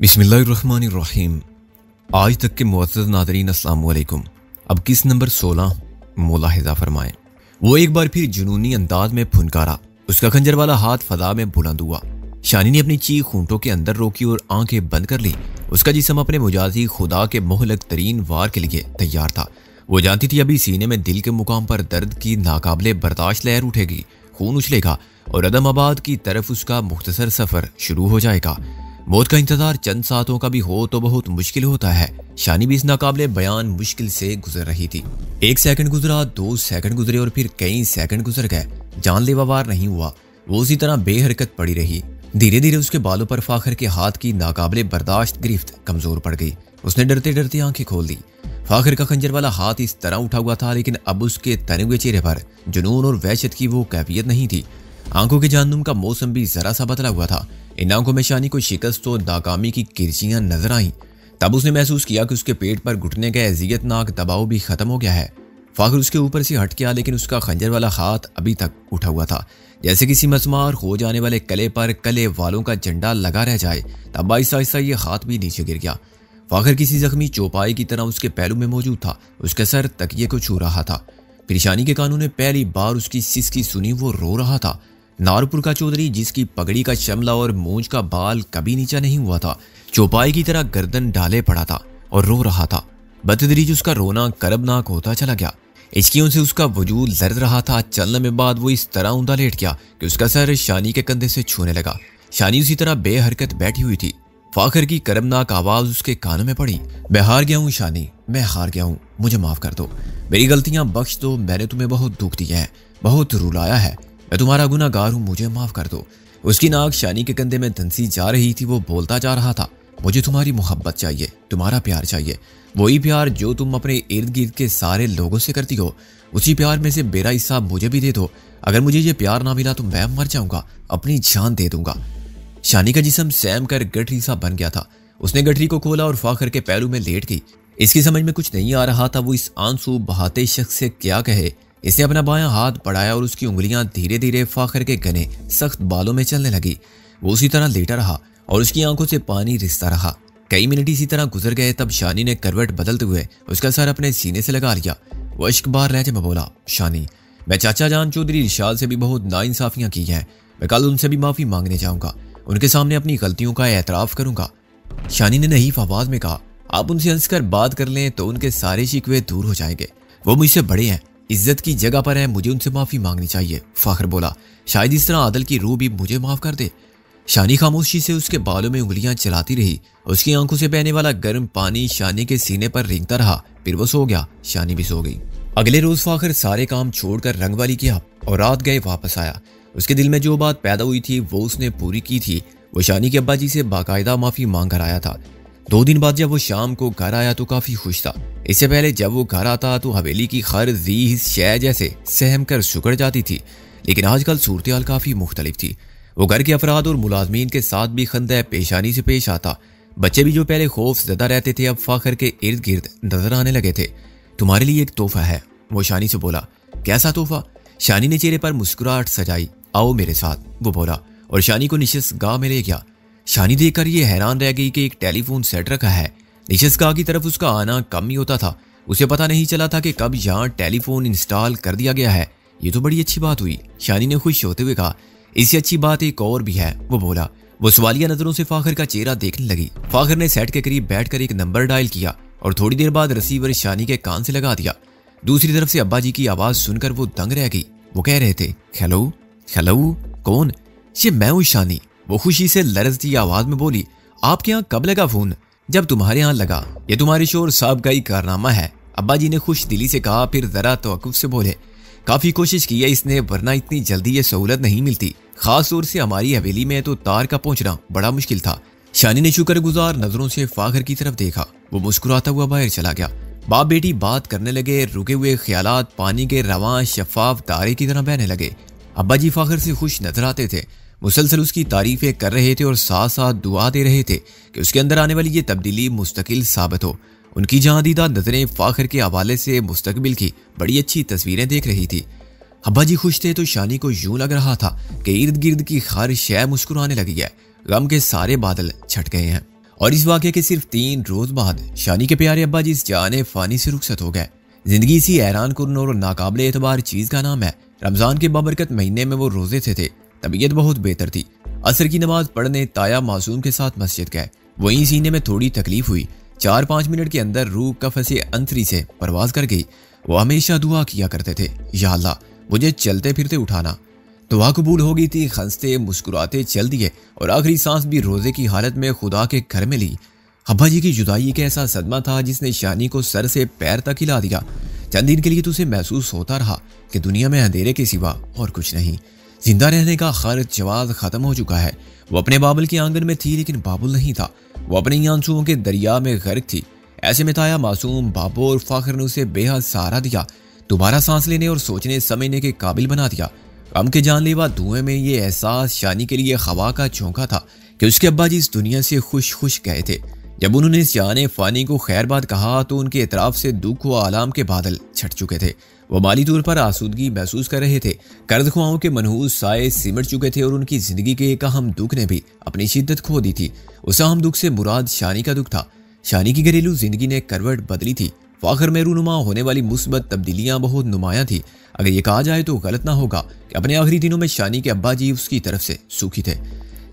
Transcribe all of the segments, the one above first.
बिस्मिल्लाहिर्रहमानिर्रहीम। आज तक के मुअज़्ज़ज़ नाज़रीन अस्सलाम वालेकुम। अब किस नंबर 16 मुलाहिज़ा फरमाएं। वो एक बार फिर जुनूनी अंदाज में फुनकारा। उसका खंजर वाला हाथ फजा में बुलंद हुआ। शानी ने अपनी चीख ऊँटों के अंदर रोकी और आंखें बंद कर ली। उसका जिस्म अपने मुजाजी खुदा के मुहलक तरीन वार के लिए तैयार था। वो जानती थी अभी सीने में दिल के मुकाम पर दर्द की नाकाबिले बर्दाश्त लहर उठेगी, खून उछलेगा और अदमाबाद की तरफ उसका मुख्तसर सफर शुरू हो जाएगा। मौत का इंतजार चंद सातों का भी हो तो बहुत मुश्किल होता है। शानी भी इस नाकाबिले बयान मुश्किल से गुजर रही थी। 1 सेकंड गुजरा, 2 सेकंड गुजरे और फिर कई सेकंड गुजर गए। जानलेवा वार नहीं हुआ। वो उसी तरह बेहरकत पड़ी रही। धीरे धीरे उसके बालों पर फाखर के हाथ की नाकाबिले बर्दाश्त गिरफ्त कमजोर पड़ गई। उसने डरते डरते आंखें खोल दी। फाखर का खंजर वाला हाथ इस तरह उठा हुआ था, लेकिन अब उसके तने हुए चेहरे पर जुनून और वहशत की वो कैफियत नहीं थी। आंखों के जाननुम का मौसम भी जरा सा बदला हुआ था। इन आंखों में शानी को शिकस्त और नाकामी की किरचियां नजर आईं। तब उसने महसूस किया कि उसके पेट पर घुटने का अजियतनाक दबाव भी खत्म हो गया है। फाखर उसके ऊपर से हट गया, लेकिन उसका खंजर वाला हाथ अभी तक उठा हुआ था, जैसे किसी मसमार हो जाने वाले कले पर कले वालों का झंडा लगा रह जाए। तब आहिस्ता आहिस्ता ये हाथ भी नीचे गिर गया। फाखर किसी जख्मी चौपाई की तरह उसके पहलू में मौजूद था। उसका सर तकिए को छू रहा था। फिर शानी के कानों ने पहली बार उसकी सिसकी सुनी। वो रो रहा था। नारपुर का चौधरी, जिसकी पगड़ी का शमला और मूंछ का बाल कभी नीचा नहीं हुआ था, चौपाई की तरह गर्दन डाले पड़ा था और रो रहा था। बतदरीज उसका रोना करबनाक होता चला गया। इश्कियों से उसका वजूद लर्ज रहा था। चलने में बाद वो इस तरह ऊंधा लेट गया कि उसका सर शानी के कंधे से छूने लगा। शानी उसी तरह बेहरकत बैठी हुई थी। फाखर की करबनाक आवाज उसके कानों में पड़ी। मैं हार गया हूँ शानी, मैं हार गया हूँ, मुझे माफ कर दो, मेरी गलतियां बख्श दो। मैंने तुम्हें बहुत दुख दिया है, बहुत रुलाया है। मैं तुम्हारा गुनाहगार हूँ, मुझे माफ कर दो। उसकी नाक शानी के कंधे में धंसी जा रही थी। वो बोलता जा रहा था, मुझे तुम्हारी मोहब्बत चाहिए, तुम्हारा प्यार चाहिए, वही प्यार जो तुम अपने इर्द गिर्द के सारे लोगों से करती हो। उसी प्यार में से मेरा हिस्सा मुझे भी दे दो। अगर मुझे ये प्यार ना मिला तो मैं मर जाऊंगा, अपनी जान दे दूंगा। शानी का जिस्म सहम कर गठरी सा बन गया था। उसने गठरी को खोला और फाखर के पहलू में लेट गई। इसकी समझ में कुछ नहीं आ रहा था वो इस आंसू बहाते शख्स से क्या कहे। इसने अपना बायां हाथ बढ़ाया और उसकी उंगलियां धीरे धीरे फाखर के घने सख्त बालों में चलने लगी। वो उसी तरह लेटा रहा और उसकी आंखों से पानी रिसता रहा। कई मिनट इसी तरह गुजर गए। तब शानी ने करवट बदलते हुए उसका सर अपने सीने से लगा लिया। वो इश्कबार लहजे में बोला, शानी, मैं चाचा जान चौधरी रिशाल से भी बहुत नाइंसाफियां की हैं। मैं कल उनसे भी माफी मांगने जाऊंगा, उनके सामने अपनी गलतियों का एतराफ करूंगा। शानी ने नहीफ आवाज में कहा, आप उनसे हंसकर बात कर लें तो उनके सारे शिकवे दूर हो जाएंगे। वो मुझसे बड़े हैं, इज्जत की जगह पर है, मुझे उनसे माफी मांगनी चाहिए। फाखर बोला, शायद इस तरह आदल की रूह भी मुझे माफ कर दे। शानी खामोशी से उसके बालों में उंगलियां चलाती रही। उसकी आंखों से बहने वाला गर्म पानी शानी के सीने पर रेंगता रहा। फिर वो सो गया। शानी भी सो गई। अगले रोज फाखर सारे काम छोड़कर रंगवाली किया और रात गए वापस आया। उसके दिल में जो बात पैदा हुई थी वो उसने पूरी की थी। वो शानी के अब्बा जी से बाकायदा माफी मांग कर आया था। 2 दिन बाद जब वो शाम को घर आया तो काफी खुश था। इससे पहले जब वो घर आता तो हवेली की खर जी शय जैसे सहम कर सुकड़ जाती थी, लेकिन आजकल सूरत काफी मुख्तलिफ थी। वो घर के अफराद और मुलाजमीन के साथ भी खंदा पेशानी से पेश आता। बच्चे भी जो पहले खौफ ज़दा रहते थे अब फाखर के इर्द गिर्द नजर आने लगे थे। तुम्हारे लिए एक तोहफा है, वो शानी से बोला। कैसा तोहफा? शानी ने चेहरे पर मुस्कुराहट सजाई। आओ मेरे साथ, वो बोला और शानी को निशस्त गाह में ले गया। शानी देखकर ये हैरान रह गई कि एक टेलीफोन सेट रखा है। निशस्त गाह की तरफ उसका आना कम ही होता था। उसे पता नहीं चला था कि कब यहाँ टेलीफोन इंस्टॉल कर दिया गया है। ये तो बड़ी अच्छी बात हुई, शानी ने खुश होते हुए कहा। इससे अच्छी बात एक और भी है, वो बोला। वो सवालिया नजरों से फाखर का चेहरा देखने लगी। फाखर ने सेट के करीब बैठकर एक नंबर डायल किया और थोड़ी देर बाद रिसीवर शानी के कान से लगा दिया। दूसरी तरफ से अब्बा जी की आवाज सुनकर वो दंग रह गई। वो कह रहे थे, हेलो हेलो, कौन? ये मैं हूँ शानी। वो खुशी से लरजती आवाज में बोली, आपके यहाँ कब लगा फोन? जब तुम्हारे यहाँ लगा। ये तुम्हारे शोर साहब का ही कारनामा है, अब्बा जी ने खुश दिली से कहा। फिर जरा तवक्कुफ से बोले, काफी कोशिश की है इसने, वरना इतनी जल्दी ये सहूलत नहीं मिलती। खास तौर से हमारी हवेली में तो तार का पहुंचना बड़ा मुश्किल था। शानी ने शुक्रगुजार नजरों से फाखर की तरफ देखा। वो मुस्कुराता हुआ बाहर चला गया। बाप बेटी बात करने लगे। रुके हुए ख्यालात पानी के रवां शफाफ तारे की तरह बहने लगे। अब्बा जी फाखर से खुश नजर आते थे, मुसलसल उसकी तारीफें कर रहे थे और साथ साथ दुआ दे रहे थे कि उसके अंदर आने वाली ये तब्दीली मुस्तकिल साबित हो। उनकी जहां दीदा नजरें फाखर के हवाले से मुस्तकबिल की बड़ी अच्छी तस्वीरें देख रही थी। अब्बा जी खुश थे तो शानी को यूं लग रहा था कि इर्द गिर्द की हर शय मुस्कुराने लगी है। गम के सारे बादल छट गए हैं और इस वाक़े के सिर्फ 3 रोज बाद शानी के प्यारे अब्बा जी इस जाने फानी से रुखसत हो गए। जिंदगी इसी हैरान कुन और नाकाबिले एतबार चीज का नाम है। रमजान के बाबरकत महीने में वो रोजे थे। तबीयत बहुत बेहतर थी। असर की नमाज पढ़ने ताया मासूम के साथ मस्जिद गए। वहीं सीने में थोड़ी तकलीफ हुई। 4-5 मिनट के अंदर रूह कफ़से अंतरी से परवाज कर गई। वो हमेशा दुआ किया करते थे, या अल्लाह मुझे चलते फिरते उठाना। दुआ कबूल हो गई थी। हंसते मुस्कुराते चल दिए और आखिरी सांस भी रोजे की हालत में खुदा के घर में ली। अब्बा जी की जुदाई एक ऐसा सदमा था जिसने शानी को सर से पैर तक हिला दिया। चंद दिन के लिए तो उसे महसूस होता रहा कि दुनिया में अंधेरे के सिवा और कुछ नहीं। जिंदा रहने का खर्च जवाब खत्म हो चुका है। वो अपने बाबुल के आंगन में थी लेकिन बाबुल नहीं था। वो अपने आंसुओं के दरिया में गर्क थी। ऐसे में ताया मासूम, बाबू और फाखर ने उसे बेहद सहारा दिया। दोबारा सांस लेने और सोचने समझने के काबिल बना दिया। गम के जानलेवा धुएं में ये एहसास शानी के लिए हवा का झोंका था कि उसके अब्बा जी इस दुनिया से खुश खुश गए थे। जब उन्होंने इस जाने फानी को खैरबाद कहा तो उनके इतराफ से दुख व आलाम के बादल छट चुके थे। वो माली तौर पर आसूदगी महसूस कर रहे थे। कर्ज ख्वाहों के मनहूस साए सिमट चुके थे और उनकी जिंदगी के एक अहम दुख ने भी अपनी शिद्दत खो दी थी। उस अहम दुख से मुराद शानी का दुख था। शानी की घरेलू जिंदगी ने करवट बदली थी। फाखर में रूनुमा होने वाली मुस्बत तब्दीलियां बहुत नुमाया थी। अगर ये कहा जाए तो गलत ना होगा कि अपने आखिरी दिनों में शानी के अब्बा जी उसकी तरफ से सुखी थे।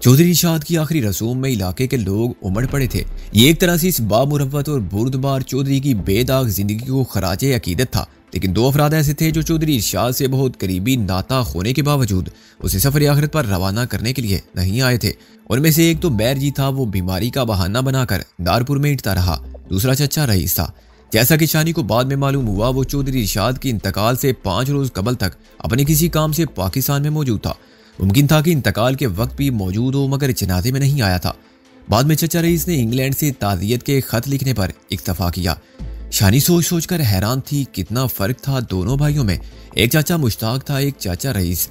चौधरी इरशाद की आखिरी रसूम में इलाके के लोग उमड़ पड़े थे। ये एक तरह से इस बामुरव्वत और बुर्दबार चौधरी की बेदाग जिंदगी को खराजे अकीदत था। लेकिन 2 अफराद ऐसे थे जो चौधरी इरशाद से बहुत करीबी नाता होने के बावजूद उसे सफर आखिरत पर रवाना करने के लिए नहीं आए थे। उनमें से एक तो बैर जी था। वो बीमारी का बहाना बनाकर दारपुर में इटता रहा। दूसरा चचा रईस था। जैसा कि शानी को बाद में मालूम हुआ, वो चौधरी इरशाद की इंतकाल से 5 रोज कबल तक अपने किसी काम से पाकिस्तान में मौजूद था। मुमकिन था कि इंतकाल के वक्त भी मौजूद हो, मगर जनाजे में नहीं आया था। बाद में चचा रईस ने इंग्लैंड से ताज़ियत के खत लिखने पर इक्तफा किया। शानी सोच सोच कर हैरान थी कितना फर्क था दोनों भाइयों में। एक चाचा मुश्ताक था, एक चाचा रईस।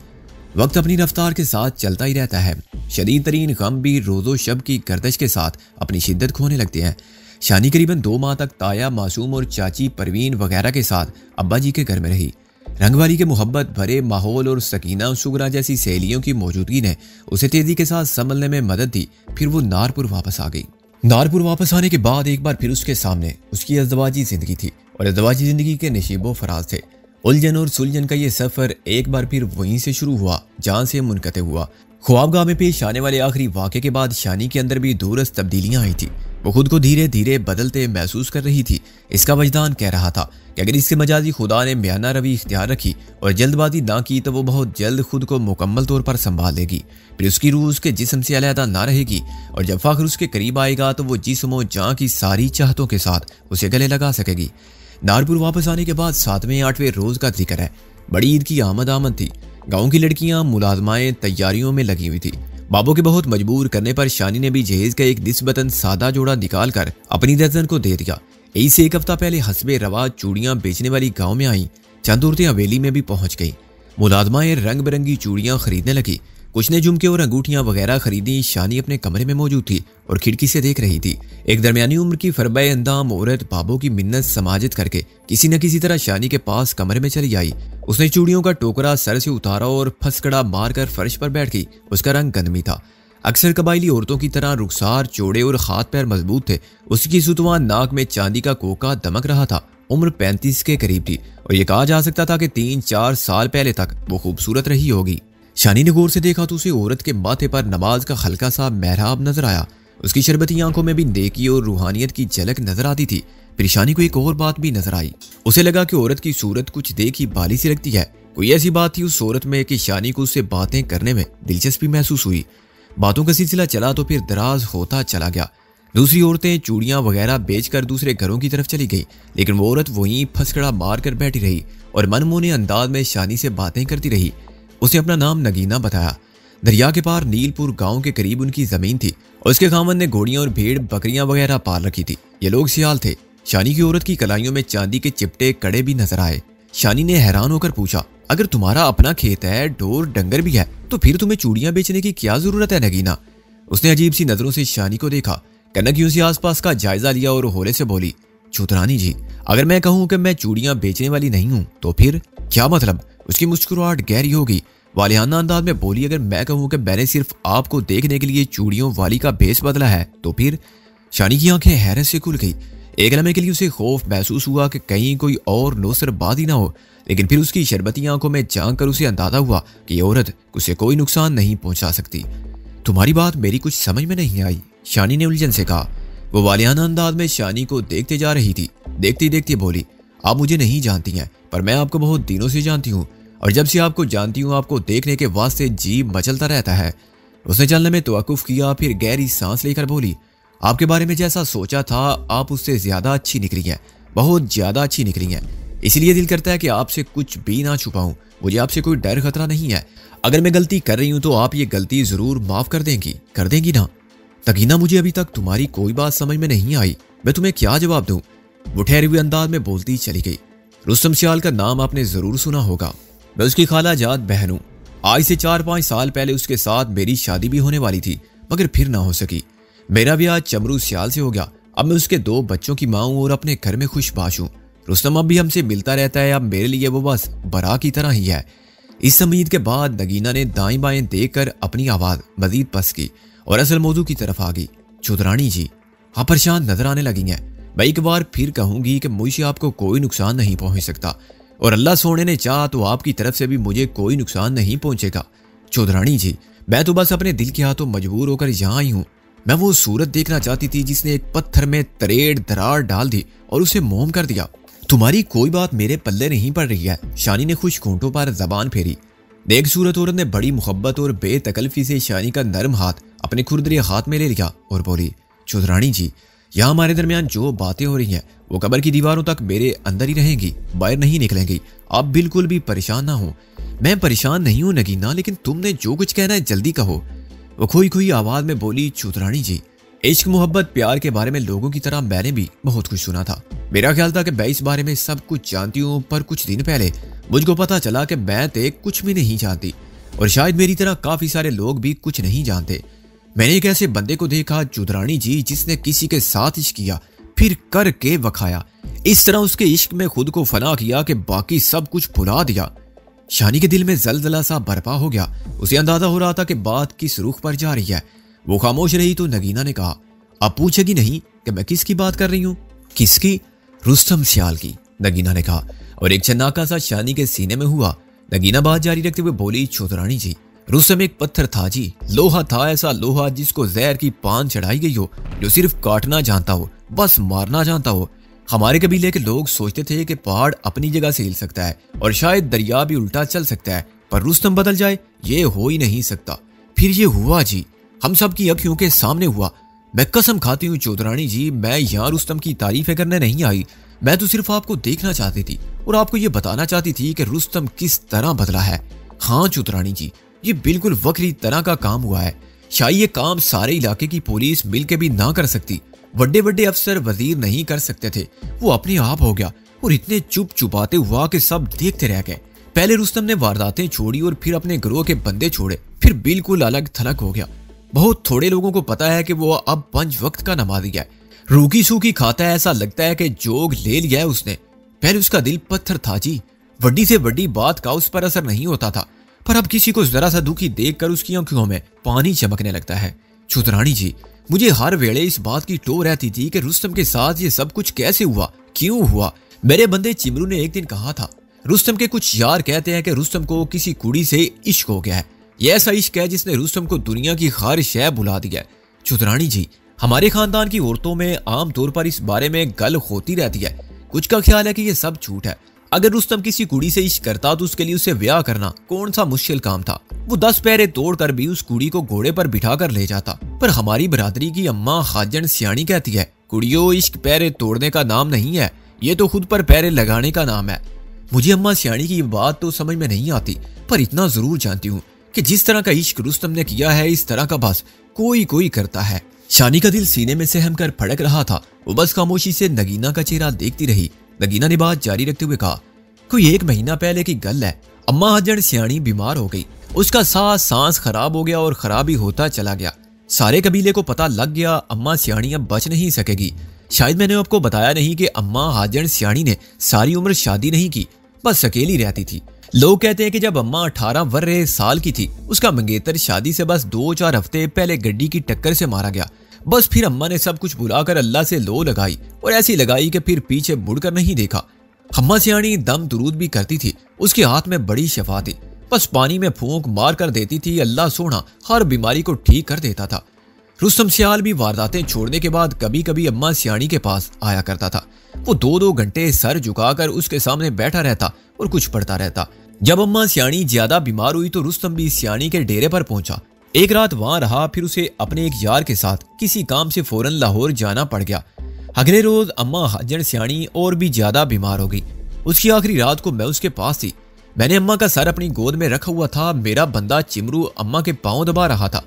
वक्त अपनी रफ्तार के साथ चलता ही रहता है। शदीद तरीन गम भी रोजो शब की गर्दश के साथ अपनी शिद्दत खोने लगते हैं। शानी करीबन 2 माह तक ताया मासूम और चाची परवीन वगैरह के साथ अब्बा जी के घर में रही। रंगवारी के मोहब्बत भरे माहौल और सकीना सुगरा जैसी सहेलियों की मौजूदगी ने उसे तेजी के साथ संभलने में मदद दी। फिर वो नारपुर वापस आ गई। नारपुर वापस आने के बाद एक बार फिर उसके सामने उसकी अज़दवाजी जिंदगी थी और अज़दवाजी जिंदगी के नशीबो फराज थे। उलझन और सुलझन का ये सफर एक बार फिर वहीं से शुरू हुआ जहां से मुनक़ते हुआ। ख्वाबगाह में पेश आने वाले आखिरी वाक़े के बाद शानी के अंदर भी दूरस्त तब्दीलियां आई थी। वो खुद को धीरे धीरे बदलते महसूस कर रही थी। इसका वजदान कह रहा था कि अगर इसके मजाजी खुदा ने म्याना रवि इख्तियार रखी और जल्दबाजी ना की तो वो बहुत जल्द खुद को मुकम्मल तौर पर संभाल लेगी। फिर उसकी रूह उसके जिस्म से अलहदा ना रहेगी और जब फाखर उसके करीब आएगा तो वो जिस्म जान की सारी चाहतों के साथ उसे गले लगा सकेगी। नारपुर वापस आने के बाद 7वें-8वें रोज का जिक्र है। बड़ी ईद की आमद थी। गाँव की लड़कियां मुलाजमाएं तैयारियों में लगी हुई थी। बाबू के बहुत मजबूर करने पर शानी ने भी जहेज का एक निस्बतन सादा जोड़ा निकाल कर अपनी दर्जन को दे दिया। यही से 1 हफ्ता पहले हस्बे रवाज चूड़ियां बेचने वाली गांव में आई। चंद औरतें हवेली में भी पहुंच गई। मुलाजमाएं रंग बिरंगी चूड़ियां खरीदने लगी। कुछ ने झुमके और अंगूठियां वगैरह खरीदी। शानी अपने कमरे में मौजूद थी और खिड़की से देख रही थी। एक दरमियानी उम्र की फरबे अंदाम औरत बाबू की मिन्नत समाजित करके किसी न किसी तरह शानी के पास कमरे में चली आई। उसने चूड़ियों का टोकरा सर से उतारा और फसकड़ा मारकर फर्श पर बैठ गई। उसका रंग गंदमी था। अक्सर कबायली औरतों की तरह रुखसार चौड़े और हाथ पैर मजबूत थे। उसकी सुतवान नाक में चांदी का कोका दमक रहा था। उम्र 35 के करीब थी और यह कहा जा सकता था कि 3-4 साल पहले तक वो खूबसूरत रही होगी। शानी ने गौर से देखा तो उसे औरत के माथे पर नमाज का हल्का सा मेहराब नजर आया। उसकी शरबती आंखों में भी नेकी और रूहानियत की झलक नजर आती थी। फिर शानी को एक और बात भी नजर आई। उसे लगा कि औरत की सूरत कुछ देखी बाली सी लगती है। कोई ऐसी बात थी उस औरत में कि शानी को उससे बातें करने में दिलचस्पी महसूस हुई। बातों का सिलसिला चला तो फिर दराज होता चला गया। दूसरी औरतें चूड़ियां वगैरह बेचकर दूसरे घरों की तरफ चली गई, लेकिन वो औरत वहीं फसकड़ा मार कर बैठी रही और मनमोहने अंदाज में शानी से बातें करती रही। उसने अपना नाम नगीना बताया। दरिया के पार नीलपुर गांव के करीब उनकी जमीन थी और उसके खामन ने घोड़ियां और भेड़ बकरियां वगैरह पाल रखी थी। ये लोग सियाल थे। शानी की औरत की कलाइयों में चांदी के चिपटे कड़े भी नजर आए। शानी ने हैरान होकर पूछा, अगर तुम्हारा अपना खेत है, ढोर डंगर भी है, तो फिर तुम्हें चूड़ियां बेचने की क्या जरूरत है नगीना? उसने अजीब सी नजरों से शानी को देखा, कनकियों से आसपास का जायजा लिया और होले से बोली, चौधरानी जी, अगर मैं कहूं कि मैं चूड़ियां बेचने वाली नहीं हूं तो फिर क्या मतलब? उसकी मुस्कुराहट गहरी होगी। वालियाना अंदाज में बोली, अगर मैं कहूं कि मैंने सिर्फ आपको देखने के लिए चूड़ियों वाली का भेष बदला है तो फिर? शानी की आंखें हैरत से खुल गई। एक लम्हे के लिए उसे खौफ महसूस हुआ कि कहीं कोई और नौसरबाद ही ना हो, लेकिन फिर उसकी शरबती आंखों में झांक कर उसे अंदाजा हुआ कि ये औरत उसे कोई नुकसान नहीं पहुंचा सकती। तुम्हारी बात मेरी कुछ समझ में नहीं आई, शानी ने उलझन से कहा। वो वालियाना अंदाज में शानी को देखते जा रही थी। देखती देखती बोली, आप मुझे नहीं जानती हैं, पर मैं आपको बहुत दिनों से जानती हूँ, और जब से आपको जानती हूँ आपको देखने के वास्ते जी मचलता रहता है। उसने चलने में तवक्कुफ किया, फिर गहरी सांस लेकर बोली, आपके बारे में जैसा सोचा था आप उससे ज्यादा अच्छी निकली हैं, बहुत ज्यादा अच्छी निकली हैं। इसलिए दिल करता है कि आपसे कुछ भी ना छुपाऊं। मुझे आपसे कोई डर खतरा नहीं है। अगर मैं गलती कर रही हूं तो आप ये गलती जरूर माफ कर देंगी ना? तकीना, मुझे अभी तक तुम्हारी कोई बात समझ में नहीं आई, मैं तुम्हें क्या जवाब दूं? वो ठहरे हुए अंदाज में बोलती चली गई। रुस्तम सियाल का नाम आपने जरूर सुना होगा। मैं उसकी खाला जात बहन हूं। आज से 4-5 साल पहले उसके साथ मेरी शादी भी होने वाली थी, मगर फिर ना हो सकी। मेरा ब्याह चमरू सियाल से हो गया। अब मैं उसके 2 बच्चों की माँ हूं और अपने घर में खुशबाश हूं। रुस्तम अब भी हमसे मिलता रहता है। अब मेरे लिए वो बस बरा की तरह ही है। इस उम्मीद के बाद नगीना ने दाएं बाएं देखकर अपनी आवाज मजीद पस की और असल मौजू की तरफ आ गई। चौधरानी जी, आप परेशान नजर आने लगी हैं। मैं एक बार फिर कहूंगी कि मुझे आपको कोई नुकसान नहीं पहुंच सकता, और अल्लाह सोने ने चाहा तो आपकी तरफ से भी मुझे कोई नुकसान नहीं पहुंचेगा। चौधरानी जी, मैं तो बस अपने दिल के हाथों मजबूर होकर यहाँ आई हूँ। मैं वो सूरत देखना चाहती थी जिसने एक पत्थर में तरेड़ दरार डाल दी और उसे मोम कर दिया। तुम्हारी कोई बात मेरे पल्ले नहीं पड़ रही है। शानी ने खुश घूंटों पर जबान फेरी। देख सूरत औरत ने बड़ी मुहब्बत और बेतकल्फी से शानी का नरम हाथ अपने खुरदरे हाथ में ले लिया और बोली, चौधरानी जी, यहाँ हमारे दरमियान जो बातें हो रही हैं वो कब्र की दीवारों तक मेरे अंदर ही रहेंगी, बाहर नहीं निकलेंगी। आप बिल्कुल भी परेशान ना हो। मैं परेशान नहीं हूं नगीना, लेकिन तुमने जो कुछ कहना है जल्दी कहो। वो खोई खोई आवाज में बोली, चौधरानी जी, इश्क मोहब्बत प्यार के बारे में लोगों की तरह मैंने भी बहुत कुछ सुना था। मेरा ख्याल था कि मैं इस बारे में सब कुछ जानती हूँ, पर कुछ दिन पहले मुझको पता चला कि मैं तो कुछ भी नहीं जानती, और शायद मेरी तरह काफी सारे लोग भी कुछ नहीं जानते। मैंने एक ऐसे बंदे को देखा चौधरानी जी, जिसने किसी के साथ इश्क किया फिर करके वखाया। इस तरह उसके इश्क में खुद को फना किया कि बाकी सब कुछ भुला दिया। शानी के दिल में जलजला सा बर्पा हो गया। उसे अंदाजा हो रहा था कि बात किस रुख पर जा रही है। वो खामोश रही तो नगीना ने कहा, आप पूछेगी नहीं कि मैं किसकी बात कर रही हूँ? किसकी? रुस्तम सियाल की, नगीना ने कहा, और एक चन्नाका सा शानी के सीने में हुआ। नगीना बात जारी रखते हुए बोली, चौधरानी जी, रुस्तम एक पत्थर था जी, लोहा था, ऐसा लोहा जिसको जहर की पान चढ़ाई गई हो, जो सिर्फ काटना जानता हो, बस मारना जानता हो। हमारे कबीले के लोग सोचते थे कि पहाड़ अपनी जगह से हिल सकता है और शायद दरिया भी उल्टा चल सकता है, पर रुस्तम बदल जाए ये हो ही नहीं सकता। फिर ये हुआ जी, हम सब की अखियों के सामने हुआ। मैं कसम खाती हूँ चौधरानी जी, मैं यहाँ रुस्तम की तारीफें करने नहीं आई। मैं तो सिर्फ आपको देखना चाहती थी और आपको ये बताना चाहती थी कि रुस्तम किस तरह बदला है। हाँ चौधरानी जी, ये बिल्कुल वक्री तरह का काम हुआ है। शायद ये काम सारे इलाके की पुलिस मिलकर भी ना कर सकती, बड़े बड़े अफसर वजीर नहीं कर सकते थे। वो अपने आप हो गया और इतने चुप चुपाते हुआ कि सब देखते रह गए। पहले रुस्तम ने वारदातें छोड़ी और फिर अपने गिरोह के बंदे छोड़े, फिर बिल्कुल अलग थलग हो गया। बहुत थोड़े लोगों को पता है कि वो अब 5 वक्त का नमाजी है, रूखी सूखी खाता है। ऐसा लगता है कि जोग ले लिया है उसने। पहले उसका दिल पत्थर था जी, बड़ी से बड़ी बात का उस पर असर नहीं होता था, पर अब किसी को जरा सा दुखी देखकर उसकी आंखों में पानी चमकने लगता है। चौधरानी जी, मुझे हर वेले इस बात की टो रहती थी कि रुस्तम के साथ ये सब कुछ कैसे हुआ, क्यों हुआ। मेरे बंदे चिमरू ने एक दिन कहा था, रुस्तम के कुछ यार कहते हैं कि रुस्तम को किसी कुड़ी से इश्क हो गया है। ये ऐसा इश्क है जिसने रुस्तम को दुनिया की हर शय भुला दिया है। चौधरानी जी, हमारे खानदान की औरतों में आमतौर पर इस बारे में गल होती रहती है। कुछ का ख्याल है कि ये सब झूठ है। अगर रुस्तम किसी कुड़ी से इश्क करता तो उसके लिए उसे ब्याह करना कौन सा मुश्किल काम था। वो 10 पैरे तोड़कर भी उस कुड़ी को घोड़े पर बिठा कर ले जाता। पर हमारी बरादरी की अम्मा हाजन सियानी कहती है, कुड़ियों, इश्क पैरे तोड़ने का नाम नहीं है, ये तो खुद पर पैरे लगाने का नाम है। मुझे अम्मा सियानी की बात तो समझ में नहीं आती, पर इतना जरूर जानती हूँ कि जिस तरह का इश्क रुस्तम ने किया है, इस तरह का बस कोई कोई करता है। शानी का दिल सीने में सहम कर फड़क रहा था। वो बस खामोशी से नगीना का चेहरा देखती रही। नगीना ने बात जारी रखते हुए कहा, कोई 1 महीना पहले की गल है। अम्मा हाजन सियानी बीमार हो गई। उसका सांस खराब हो गया और खराब ही होता चला गया। सारे कबीले को पता लग गया अम्मा सियानी अब बच नहीं सकेगी। शायद मैंने आपको बताया नहीं कि अम्मा हाजन सियानी ने सारी उम्र शादी नहीं की, बस अकेली रहती थी। लोग कहते हैं कि जब अम्मा 18 वर्ष साल की थी, उसका मंगेतर शादी से बस 2-4 हफ्ते पहले गड्डी की टक्कर से मारा गया। बस फिर अम्मा ने सब कुछ बुलाकर अल्लाह से लो लगाई और ऐसी लगाई कि फिर पीछे मुड़कर नहीं देखा। अम्मा सियानी दम दुरूद भी करती थी, उसके हाथ में बड़ी शफा थी, बस पानी में फूंक मार कर देती थी। अल्लाह सोना हर बीमारी को ठीक कर देता था। रुस्तम सियाल भी वारदातें छोड़ने के बाद कभी कभी अम्मा सियानी के पास आया करता था। वो 2-2 घंटे सर झुकाकर उसके सामने बैठा रहता और कुछ पढ़ता रहता। जब अम्मा सियानी ज्यादा बीमार हुई तो रुस्तम भी सियानी के डेरे पर पहुंचा। एक रात वहां रहा, फिर उसे अपने एक यार के साथ किसी काम से फौरन लाहौर जाना पड़ गया। अगले रोज अम्मा हाजन सियानी और भी ज्यादा बीमार हो गई। उसकी आखिरी रात को मैं उसके पास थी। मैंने अम्मा का सर अपनी गोद में रखा हुआ था। मेरा बंदा चिमरू अम्मा के पांव दबा रहा था।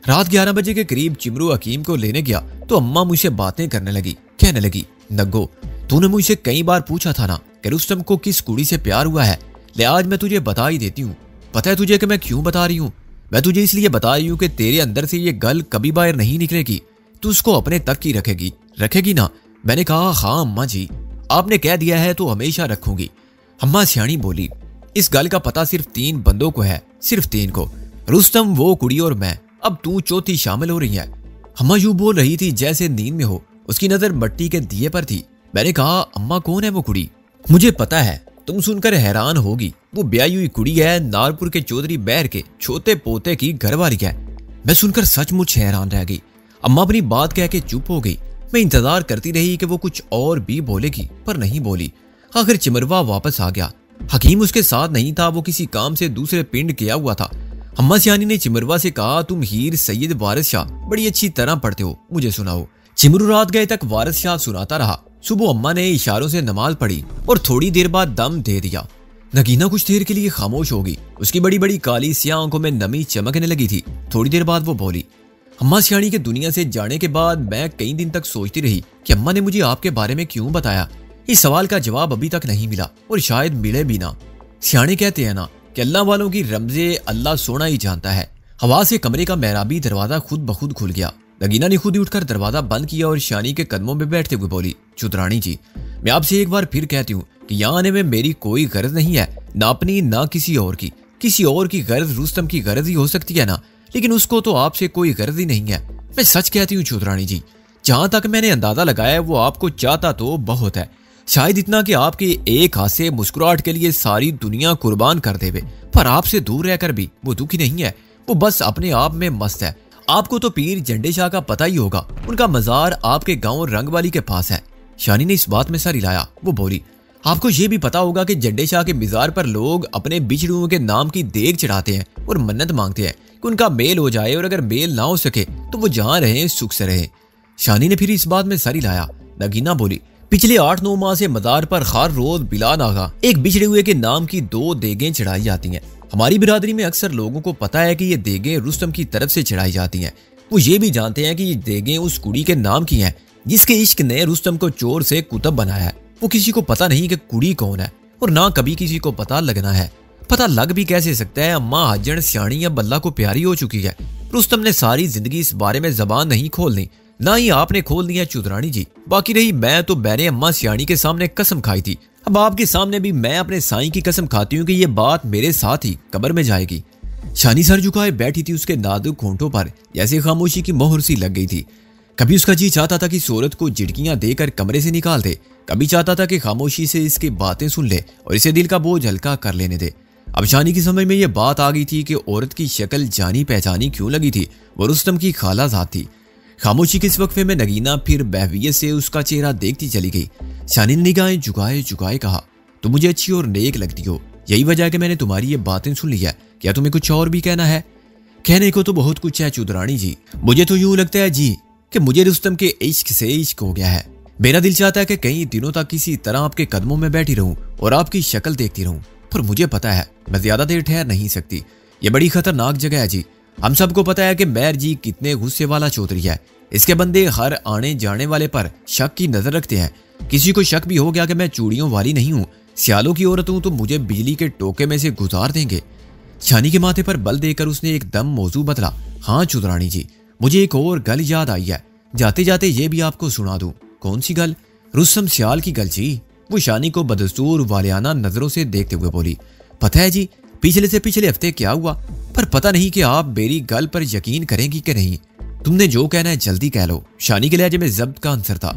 रात 11 बजे के करीब चिमरू हकीम को लेने गया तो अम्मा मुझसे बातें करने लगी। कहने लगी, नग्गो, तूने मुझसे कई बार पूछा था ना कि रुस्तम को किस कुड़ी से प्यार हुआ है, ले आज मैं तुझे बता ही देती हूँ। पता है तुझे कि मैं क्यों बता रही हूँ? मैं तुझे इसलिए बता रही हूँ कि तेरे अंदर से ये गल कभी बाहर नहीं निकलेगी। तू उसको अपने तक ही रखेगी ना? मैंने कहा, हाँ अम्मा जी, आपने कह दिया है तो हमेशा रखूंगी। अम्मा सियानी बोली, इस गल का पता सिर्फ 3 बंदों को है, सिर्फ 3 को, रुस्तम, वो कुड़ी और मैं। अब तू चौथी शामिल हो रही है। अम्मा यूं बोल रही थी जैसे नींद में हो। उसकी नजर मट्टी के दिए पर थी। मैंने कहा, अम्मा कौन है वो कुड़ी? मुझे पता है, तुम सुनकर हैरान होगी। वो ब्याही हुई कुड़ी है, नारपुर के चौधरी बैर के छोटे पोते की घरवाली है। मैं सुनकर सचमुच हैरान रह गई। अम्मा अपनी बात कह के चुप हो गई। मैं इंतजार करती रही कि वो कुछ और भी बोलेगी, पर नहीं बोली। आखिर चिमरवा वापस आ गया। हकीम उसके साथ नहीं था, वो किसी काम से दूसरे पिंड गया हुआ था। अम्मा सियानी ने चिमरवा से कहा, तुम हीर सैयद वारिस शाह बड़ी अच्छी तरह पढ़ते हो, मुझे सुनाओ। चिमरू रात गए तक वारिस शाह सुनाता रहा। सुबह अम्मा ने इशारों से नमाज पढ़ी और थोड़ी देर बाद दम दे दिया। नगीना कुछ देर के लिए खामोश हो गई। उसकी बड़ी बड़ी काली सियाह आंखों में नमी चमकने लगी थी। थोड़ी देर बाद वो बोली, अम्मा सियानी के दुनिया से जाने के बाद मैं कई दिन तक सोचती रही कि अम्मा ने मुझे आपके बारे में क्यों बताया। इस सवाल का जवाब अभी तक नहीं मिला और शायद मिले भी ना। सियाने कहते हैं ना कि अल्लाह वालों की रमजे अल्लाह सोना ही जानता है। हवा से कमरे का मेहराबी दरवाजा खुद ब खुद खुल गया। नगीना ने खुद ही उठकर दरवाजा बंद किया और सियानी के कदमों में बैठते हुए बोली, चुतरानी जी, मैं आपसे एक बार फिर कहती हूँ कि यहाँ आने में मेरी कोई गर्ज नहीं है, ना अपनी ना किसी और की। किसी और की गर्ज रुस्तम की गर्ज ही हो सकती है ना, लेकिन उसको तो आपसे कोई गर्ज ही नहीं है। मैं सच कहती हूँ चुतरानी जी, जहां तक मैंने अंदाजा लगाया वो आपको चाहता तो बहुत है, शायद इतना कि आपके एक हाथ से मुस्कुराहट के लिए सारी दुनिया कुर्बान कर देवे, पर आपसे दूर रहकर भी वो दुखी नहीं है। वो बस अपने आप में मस्त है। आपको तो पीर जंडे शाह का पता ही होगा, उनका मजार आपके गांव रंगवाली के पास है। शानी ने इस बात में सर हिलाया। वो बोली, आपको ये भी पता होगा कि जंडे शाह के मजार पर लोग अपने बिछड़ुओं के नाम की देग चढ़ाते हैं और मन्नत मांगते हैं कि उनका मेल हो जाए, और अगर मेल ना हो सके तो वो जहां रहे सुख से रहे। शानी ने फिर इस बात में सर हिलाया। नगीना बोली, पिछले 8-9 माह से मजार पर हर रोज बिला नागा एक बिछड़े हुए के नाम की 2 देगें चढ़ाई जाती हैं। हमारी बिरादरी में अक्सर लोगों को पता है कि ये देगें रुस्तम की तरफ से चढ़ाई जाती हैं। वो ये भी जानते हैं कि ये देगें उस कुड़ी के नाम की हैं जिसके इश्क ने रुस्तम को चोर से कुतब बनाया है। वो किसी को पता नहीं कि कुड़ी कौन है, और ना कभी किसी को पता लगना है। पता लग भी कैसे सकता है? अम्मा हाजन सियानी अब अल्लाह को प्यारी हो चुकी है। रुस्तम ने सारी जिंदगी इस बारे में जबान नहीं खोलनी, ना ही आपने खोल दी है चुतरानी जी। बाकी रही मैं, तो मैंने अम्मा सियानी के सामने कसम खाई थी। अब आपके सामने भी मैं अपने साईं की कसम खाती हूँ कि ये बात मेरे साथ ही कब्र में जाएगी। शानी सर झुकाए बैठी थी। उसके नाजुक होंठों पर जैसे खामोशी की मोहर सी लग गई थी। कभी उसका जी चाहता था कि सूरत को झिड़कियां देकर कमरे से निकाल दे, कभी चाहता था कि खामोशी से इसकी बातें सुन ले और इसे दिल का बोझ हल्का कर लेने दे। अब शानी की समझ में यह बात आ गई थी कि औरत की शक्ल जानी पहचानी क्यों लगी थी। वो रुस्तम की खाला जात थी। खामोशी के इस वक्फे में नगीना फिर बहवियत से उसका चेहरा देखती चली गई। शानी ने निगाहें झुकाए झुकाए कहा, तुम मुझे अच्छी और नेक लगती हो, यही वजह है कि मैंने तुम्हारी ये बातें सुन ली है। क्या तुम्हें कुछ और भी कहना है? कहने को तो बहुत कुछ है चुदरानी जी। मुझे तो यूं लगता है जी कि मुझे रुस्तम के इश्क से इश्क हो गया है। मेरा दिल चाहता है कि कई दिनों तक किसी तरह आपके कदमों में बैठी रहूं और आपकी शक्ल देखती रहूं, पर मुझे पता है मैं ज्यादा देर ठहर नहीं सकती। ये बड़ी खतरनाक जगह है जी। हम सबको पता है कि मैर जी कितने गुस्से वाला चौधरी है। इसके बंदे हर आने जाने वाले पर शक की नजर रखते हैं। किसी को शक भी हो गया कि मैं चूड़ियों वाली नहीं हूँ, सियालों की औरत हूं, तो मुझे बिजली के टोके में से गुजार देंगे। शानी के माथे पर बल देकर उसने एकदम मौजू बदला। हाँ चुदरानी जी, मुझे एक और गल याद आई है, जाते जाते ये भी आपको सुना दूं। कौन सी गल? रुस्तम सियाल की गल जी। वो शानी को बदस्तूर वालियाना नजरों से देखते हुए बोली, पता है जी पिछले से पिछले हफ्ते क्या हुआ, पर पता नहीं कि आप मेरी गल पर यकीन करेंगी कि नहीं। तुमने जो कहना है जल्दी कह लो। शानी के लहजे में जब्त का आंसर था।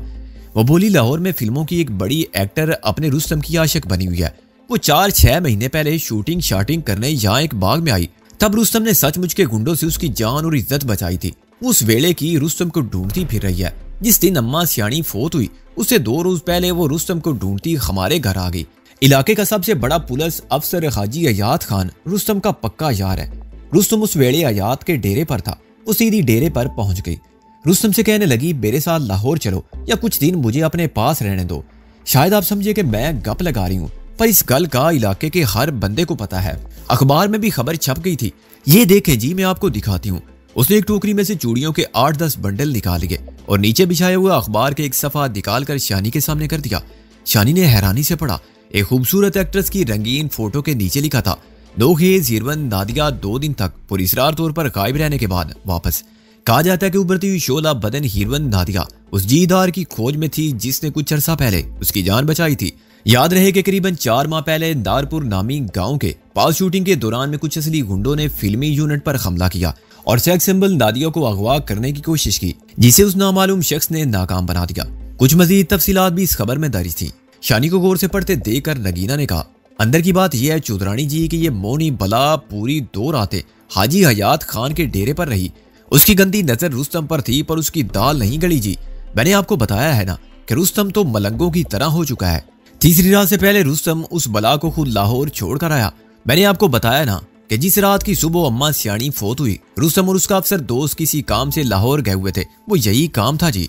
वो बोली, लाहौर में फिल्मों की एक बड़ी एक्टर अपने रुस्तम की आशिक बनी हुई है। वो 4-6 महीने पहले शूटिंग शाटिंग करने यहाँ एक बाग में आई। तब रुस्तम ने सचमुच के गुंडों से उसकी जान और इज्जत बचाई थी। उस वेले की रुस्तम को ढूंढती फिर रही है। जिस दिन अम्मा सियानी फोत हुई उससे 2 रोज पहले वो रुस्तम को ढूंढती हमारे घर आ गई। इलाके का सबसे बड़ा पुलिस अफसर हाजी अयात खान रुस्तम का पक्का यार है। रुस्तम उस वेले अयात के डेरे पर था। वो सीधी डेरे पर पहुंच गई। रुस्तम से कहने लगी, मेरे साथ लाहौर चलो या कुछ दिन मुझे अपने पास रहने दो। शायद आप समझे कि मैं गप लगा रही हूँ, पर इस गल का इलाके के हर बंदे को पता है। अखबार में भी खबर छप गई थी। ये देखे जी, मैं आपको दिखाती हूँ। उसने एक टोकरी में से चूड़ियों के 8-10 बंडल निकाल लिए और नीचे बिछाए हुए अखबार के एक सफा निकालकर शानी के सामने कर दिया। शानी ने हैरानी से पढ़ा। एक खूबसूरत एक्ट्रेस की रंगीन फोटो के नीचे लिखा था, नोखेज हीरोइन नादिया 2 दिन तक पुरस्कार तौर पर गायब रहने के बाद वापस। कहा जाता है कि उभरती हुई शोला बदन हीरोइन नादिया उस जीदार की खोज में थी जिसने कुछ अरसा पहले उसकी जान बचाई थी। याद रहे कि करीबन 4 माह पहले दारपुर नामी गांव के पास शूटिंग के दौरान में कुछ असली गुंडों ने फिल्मी यूनिट पर हमला किया और सेक्स सिंबल नादिया को अगवा करने की कोशिश की, जिसे उस नामालूम शख्स ने नाकाम बना दिया। कुछ मजीद तफसीलात भी इस खबर में दर्ज थी। शानी को गौर से पढ़ते देखकर नगीना ने कहा, अंदर की बात यह है चौधरानी जी कि ये मोनी बला पूरी 2 रातें हाजी हयात खान के डेरे पर रही। उसकी गंदी नजर रुस्तम पर थी, पर उसकी दाल नहीं गली जी। मैंने आपको बताया है ना कि रुस्तम तो मलंगों की तरह हो चुका है। तीसरी रात से पहले रुस्तम उस बला को खुद लाहौर छोड़कर आया। मैंने आपको बताया ना कि जिस रात की सुबह अम्मा सियानी फोत हुई, रुस्तम और उसका अफसर दोस्त किसी काम से लाहौर गए हुए थे। वो यही काम था जी।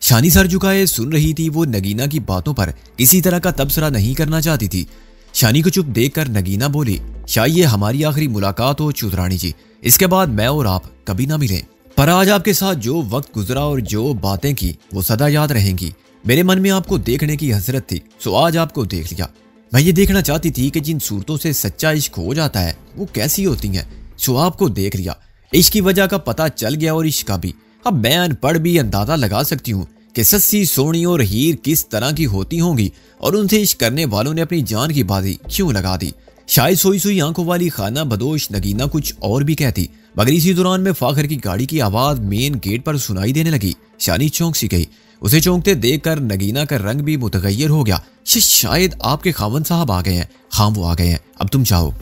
शानी सर झुकाए सुन रही थी। वो नगीना की बातों पर किसी तरह का तबसरा नहीं करना चाहती थी। शानी को चुप देखकर नगीना बोली, शायद ये हमारी आखिरी मुलाकात हो चौधरानी जी। इसके बाद मैं और आप कभी ना मिलें, पर आज आपके साथ जो वक्त गुजरा और जो बातें की वो सदा याद रहेंगी। मेरे मन में आपको देखने की हसरत थी, सो आज आपको देख लिया। मैं ये देखना चाहती थी कि जिन सूरतों से सच्चा इश्क हो जाता है वो कैसी होती हैं, सो आपको देख लिया। इश्क की वजह का पता चल गया और इश्क का भी। अब मैं अनपढ़ भी अंदाजा लगा सकती हूँ कि सस्सी सोनी और हीर किस तरह की होती होंगी और उनसे इश्क करने वालों ने अपनी जान की बाजी क्यों लगा दी। शायद सोई सोई आंखों वाली खाना बदोश नगीना कुछ और भी कहती, मगर इसी दौरान में फाखर की गाड़ी की आवाज मेन गेट पर सुनाई देने लगी। शानी चौंक सी गई। उसे चौंकते देखकर नगीना का रंग भी मुतगय्यर हो गया। शायद आपके खावन साहब आ गए हैं। हाँ वो आ गए हैं, अब तुम जाओ।